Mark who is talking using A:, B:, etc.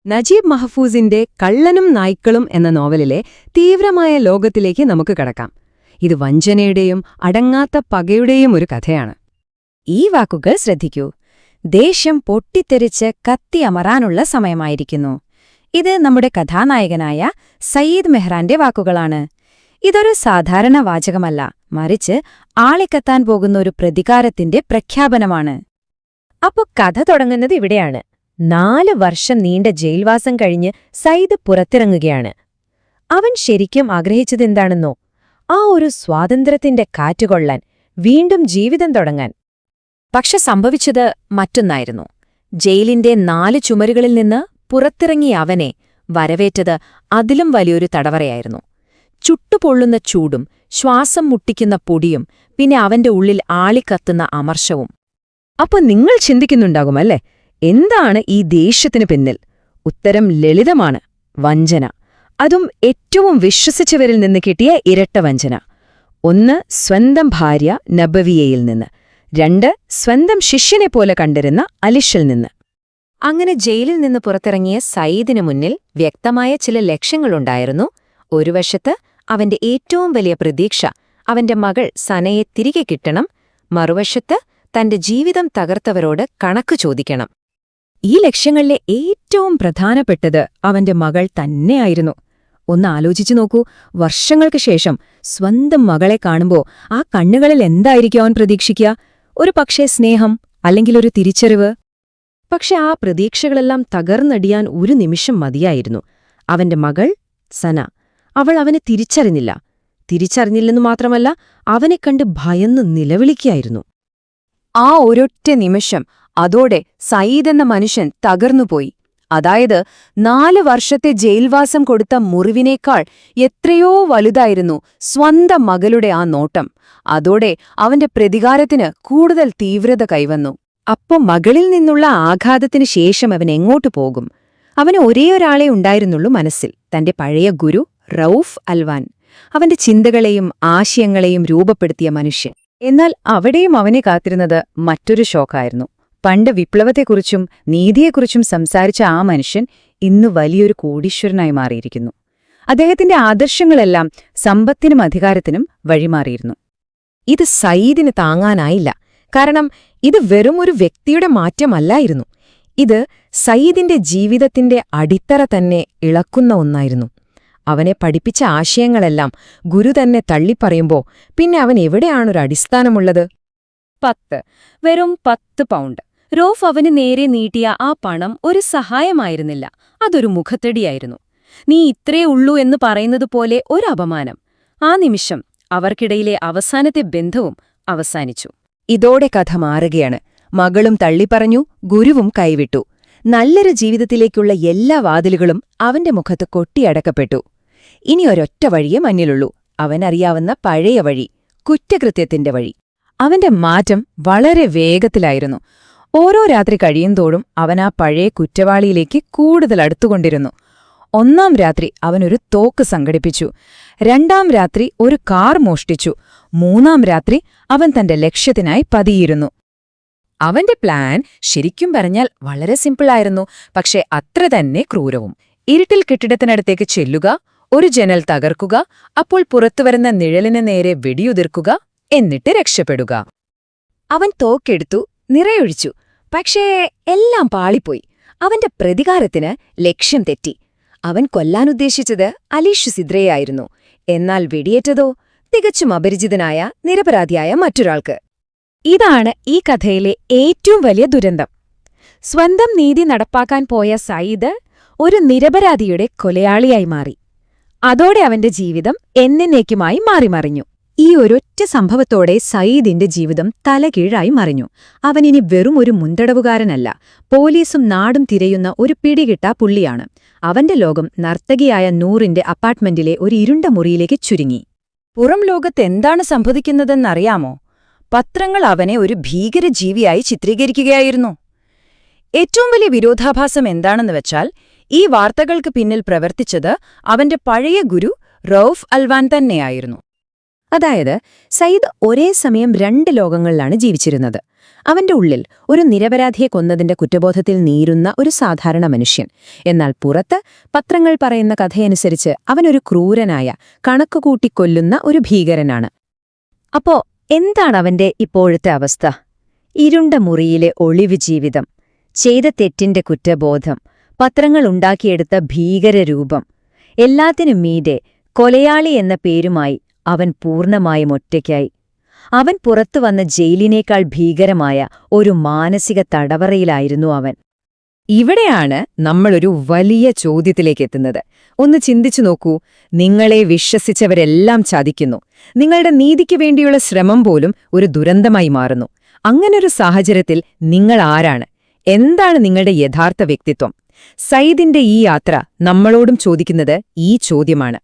A: നജീബ് മഹഫൂസിന്റെ കള്ളനും നായ്ക്കളും എന്ന നോവലിലെ തീവ്രമായ ലോകത്തിലേക്ക് നമുക്ക് കടക്കാം. ഇത് വഞ്ചനയുടെയും അടങ്ങാത്ത പകയുടെയും ഒരു കഥയാണ്.
B: ഈ വാക്കുകൾ ശ്രദ്ധിക്കൂ. ദേഷ്യം പൊട്ടിത്തെറിച്ച് കത്തിയമറാനുള്ള സമയമായിരിക്കുന്നു. ഇത് നമ്മുടെ കഥാനായകനായ സയ്യിദ് മെഹ്റാന്റെ വാക്കുകളാണ്. ഇതൊരു സാധാരണ വാചകമല്ല, മറിച്ച് ആളിക്കത്താൻ പോകുന്ന ഒരു പ്രതികാരത്തിന്റെ പ്രഖ്യാപനമാണ്. അപ്പോ കഥ തുടങ്ങുന്നത് ഇവിടെയാണ്. 4 വർഷം നീണ്ട ജയിൽവാസം കഴിഞ്ഞ് സയ്യിദ് പുറത്തിറങ്ങുകയാണ്. അവൻ ശരിക്കും ആഗ്രഹിച്ചതെന്താണെന്നോ? ആ ഒരു സ്വാതന്ത്ര്യത്തിന്റെ കാറ്റുകൊള്ളാൻ, വീണ്ടും ജീവിതം തുടങ്ങാൻ. പക്ഷെ സംഭവിച്ചത് മറ്റൊന്നായിരുന്നു. ജയിലിന്റെ 4 ചുമരുകളിൽ നിന്ന് പുറത്തിറങ്ങിയ അവനെ വരവേറ്റത് അതിലും വലിയൊരു തടവറയായിരുന്നു. ചുട്ടുപൊള്ളുന്ന ചൂടും ശ്വാസം മുട്ടിക്കുന്ന പൊടിയും പിന്നെ അവന്റെ ഉള്ളിൽ ആളിക്കത്തുന്ന അമർഷവും.
A: അപ്പൊ നിങ്ങൾ ചിന്തിക്കുന്നുണ്ടാകുമല്ലേ, എന്താണ് ഈ ദേഷ്യത്തിനു പിന്നിൽ? ഉത്തരം ലളിതമാണ്: വഞ്ചന. അതും ഏറ്റവും വിശ്വസിച്ചവരിൽ നിന്ന് കിട്ടിയ ഇരട്ട വഞ്ചന. 1, സ്വന്തം ഭാര്യ നബവിയയിൽ നിന്ന്. 2, സ്വന്തം ശിഷ്യനെപ്പോലെ കണ്ടിരുന്ന അലിഷിൽ നിന്ന്.
B: അങ്ങനെ ജയിലിൽ നിന്ന് പുറത്തിറങ്ങിയ സയ്യിദിനു മുന്നിൽ വ്യക്തമായ ചില ലക്ഷ്യങ്ങളുണ്ടായിരുന്നു. ഒരു വശത്ത് അവന്റെ ഏറ്റവും വലിയ പ്രതീക്ഷ അവന്റെ മകൾ സനയെ തിരികെ കിട്ടണം, മറുവശത്ത് തന്റെ ജീവിതം തകർത്തവരോട് കണക്ക് ചോദിക്കണം.
A: ഈ ലക്ഷ്യങ്ങളിലെ ഏറ്റവും പ്രധാനപ്പെട്ടത് അവന്റെ മകൾ തന്നെയായിരുന്നു. ഒന്ന് ആലോചിച്ചു നോക്കൂ, വർഷങ്ങൾക്ക് ശേഷം സ്വന്തം മകളെ കാണുമ്പോൾ ആ കണ്ണുകളിൽ എന്തായിരിക്കും അവൻ പ്രതീക്ഷിക്കുക? ഒരു പക്ഷേ സ്നേഹം, അല്ലെങ്കിൽ ഒരു തിരിച്ചറിവ്. പക്ഷെ ആ പ്രതീക്ഷകളെല്ലാം തകർന്നടിയാൻ ഒരു നിമിഷം മതിയായിരുന്നു. അവന്റെ മകൾ സന, അവൾ അവനെ തിരിച്ചറിഞ്ഞില്ലെന്നു മാത്രമല്ല, അവനെ കണ്ട് ഭയന്ന് നിലവിളിക്കായിരുന്നു.
B: ആ ഒരൊറ്റ നിമിഷം, അതോടെ സയ്യിദ് എന്ന മനുഷ്യൻ തകർന്നുപോയി. അതായത് 4 വർഷത്തെ ജയിൽവാസം കൊടുത്ത മുറിവിനേക്കാൾ എത്രയോ വലുതായിരുന്നു സ്വന്തം മകളുടെ ആ നോട്ടം. അതോടെ അവന്റെ പ്രതികാരത്തിന് കൂടുതൽ തീവ്രത കൈവന്നു.
A: അപ്പോ മകളിൽ നിന്നുള്ള ആഘാതത്തിനു ശേഷം അവൻ എങ്ങോട്ടു പോകും? അവന് ഒരേയൊരാളെ ഉണ്ടായിരുന്നുള്ളൂ മനസ്സിൽ, തന്റെ പഴയ ഗുരു റൌഫ് അൽവാൻ, അവന്റെ ചിന്തകളെയും ആശയങ്ങളെയും രൂപപ്പെടുത്തിയ മനുഷ്യൻ. എന്നാൽ അവിടെയും അവനെ കാത്തിരുന്നത് മറ്റൊരു ഷോക്കായിരുന്നു. പണ്ട് വിപ്ലവത്തെക്കുറിച്ചും നീതിയെക്കുറിച്ചും സംസാരിച്ച ആ മനുഷ്യൻ ഇന്ന് വലിയൊരു കോടീശ്വരനായി മാറിയിരിക്കുന്നു. അദ്ദേഹത്തിന്റെ ആദർശങ്ങളെല്ലാം സമ്പത്തിനും അധികാരത്തിനും വഴിമാറിയിരുന്നു. ഇത് സയ്യിദിന് താങ്ങാനായില്ല. കാരണം ഇത് വെറും ഒരു വ്യക്തിയുടെ മാറ്റമല്ലായിരുന്നു. ഇത് സയ്യിദിന്റെ ജീവിതത്തിന്റെ അടിത്തറ തന്നെ ഇളക്കുന്ന ഒന്നായിരുന്നു. അവനെ പഠിപ്പിച്ച ആശയങ്ങളെല്ലാം ഗുരു തന്നെ തള്ളിപ്പറയുമ്പോ പിന്നെ അവൻ എവിടെയാണൊരു അടിസ്ഥാനമുള്ളത്?
C: 10, വെറും 10 പൗണ്ട്. റോഫ് അവന് നേരെ നീട്ടിയ ആ പണം ഒരു സഹായമായിരുന്നില്ല, അതൊരു മുഖത്തടിയായിരുന്നു. നീ ഇത്രേ ഉള്ളൂ എന്ന് പറയുന്നതുപോലെ ഒരു അപമാനം. ആ നിമിഷം അവർക്കിടയിലെ അവസാനത്തെ ബന്ധവും അവസാനിച്ചു.
A: ഇതോടെ കഥ മാറുകയാണ്. മകളും തള്ളിപ്പറഞ്ഞു, ഗുരുവും കൈവിട്ടു. നല്ലൊരു ജീവിതത്തിലേക്കുള്ള എല്ലാ വാതിലുകളും അവന്റെ മുഖത്ത് കൊട്ടിയടക്കപ്പെട്ടു. ഇനി ഒരൊറ്റ വഴിയേ മഞ്ഞിലുള്ളൂ, അവനറിയാവുന്ന പഴയ വഴി, കുറ്റകൃത്യത്തിന്റെ വഴി. അവന്റെ മാറ്റം വളരെ വേഗത്തിലായിരുന്നു. ഓരോ രാത്രി കഴിയുന്തോറും അവൻ ആ പഴയ കുറ്റവാളിയിലേക്ക് കൂടുതൽ അടുത്തുകൊണ്ടിരുന്നു. 1-ാം രാത്രി അവനൊരു തോക്ക് സംഘടിപ്പിച്ചു. 2-ാം രാത്രി ഒരു കാർ മോഷ്ടിച്ചു. 3-ാം രാത്രി അവൻ തന്റെ ലക്ഷ്യത്തിനായി പതിയിരുന്നു. അവന്റെ പ്ലാൻ ശരിക്കും പറഞ്ഞാൽ വളരെ സിമ്പിളായിരുന്നു, പക്ഷേ അത്ര തന്നെ ക്രൂരവും. ഇരുട്ടിൽ കെട്ടിടത്തിനടുത്തേക്ക് ചെല്ലുക, ഒരു ജനൽ തകർക്കുക, അപ്പോൾ പുറത്തുവരുന്ന നിഴലിന് നേരെ വെടിയുതിർക്കുക, എന്നിട്ട് രക്ഷപ്പെടുക. അവൻ തോക്കെടുത്തു, നിറയൊഴിച്ചു. പക്ഷേ എല്ലാം പാളിപ്പോയി. അവന്റെ പ്രതികാരത്തിന് ലക്ഷ്യം തെറ്റി. അവൻ കൊല്ലാനുദ്ദേശിച്ചത് അലീഷ് സിദ്രയായിരുന്നു. എന്നാൽ വെടിയേറ്റതോ തികച്ചും അപരിചിതനായ നിരപരാധിയായ മറ്റൊരാൾക്ക്. ഇതാണ് ഈ കഥയിലെ ഏറ്റവും വലിയ ദുരന്തം. സ്വന്തം നീതി നടപ്പാക്കാൻ പോയ സയ്യിദ് ഒരു നിരപരാധിയുടെ കൊലയാളിയായി മാറി. അതോടെ അവന്റെ ജീവിതം എന്നേക്കുമായി മാറിമറിഞ്ഞു. ഈ ഒരൊറ്റ സംഭവത്തോടെ സയ്യിദിന്റെ ജീവിതം തലകീഴായി മറിഞ്ഞു. അവനിനി വെറും ഒരു മുൻതടവുകാരനല്ല, പോലീസും നാടും തിരയുന്ന ഒരു പിടികിട്ടാ പുള്ളിയാണ്. അവന്റെ ലോകം നർത്തകിയായ നൂറിന്റെ അപ്പാർട്ട്മെന്റിലെ ഒരു ഇരുണ്ട മുറിയിലേക്ക് ചുരുങ്ങി. പുറം ലോകത്ത് എന്താണ് സംഭവിക്കുന്നതെന്നറിയാമോ? പത്രങ്ങൾ അവനെ ഒരു ഭീകരജീവിയായി ചിത്രീകരിക്കുകയായിരുന്നു. ഏറ്റവും വലിയ വിരോധാഭാസം എന്താണെന്ന് വെച്ചാൽ, ഈ വാർത്തകൾക്ക് പിന്നിൽ പ്രവർത്തിച്ചത് അവന്റെ പഴയ ഗുരു റൌഫ് അൽവാൻ തന്നെയായിരുന്നു. അതായത് സയ്യിദ് ഒരേ സമയം 2 ലോകങ്ങളിലാണ് ജീവിച്ചിരുന്നത്.
B: അവന്റെ ഉള്ളിൽ ഒരു നിരപരാധിയെ കൊന്നതിന്റെ കുറ്റബോധത്തിൽ നീറുന്ന ഒരു സാധാരണ മനുഷ്യൻ. എന്നാൽ പുറത്ത് പത്രങ്ങൾ പറയുന്ന കഥയനുസരിച്ച് അവനൊരു ക്രൂരനായ, കണക്കുകൂട്ടിക്കൊല്ലുന്ന ഒരു ഭീകരനാണ്.
A: അപ്പോ എന്താണ് അവന്റെ ഇപ്പോഴത്തെ അവസ്ഥ? ഇരുണ്ട മുറിയിലെ ഒളിവ് ജീവിതം, ചെയ്ത തെറ്റിന്റെ കുറ്റബോധം, പത്രങ്ങൾ ഉണ്ടാക്കിയെടുത്ത ഭീകരരൂപം, എല്ലാത്തിനും മീതെ കൊലയാളി എന്ന പേരുമായി അവൻ പൂർണ്ണമായും ഒറ്റയ്ക്കായി. അവൻ പുറത്തുവന്ന ജയിലിനേക്കാൾ ഭീകരമായ ഒരു മാനസിക തടവറയിലായിരുന്നു അവൻ. ഇവിടെയാണ് നമ്മളൊരു വലിയ ചോദ്യത്തിലേക്കെത്തുന്നത്. ഒന്ന് ചിന്തിച്ചു നോക്കൂ. നിങ്ങളെ വിശ്വസിച്ചവരെല്ലാം ചതിക്കുന്നു. നിങ്ങളുടെ നീതിക്ക് വേണ്ടിയുള്ള ശ്രമം പോലും ഒരു ദുരന്തമായി മാറുന്നു. അങ്ങനൊരു സാഹചര്യത്തിൽ നിങ്ങൾ ആരാണ്? എന്താണ് നിങ്ങളുടെ യഥാർത്ഥ വ്യക്തിത്വം? സയ്യിദിന്റെ ഈ യാത്ര നമ്മളോടും ചോദിക്കുന്നത് ഈ ചോദ്യമാണ്.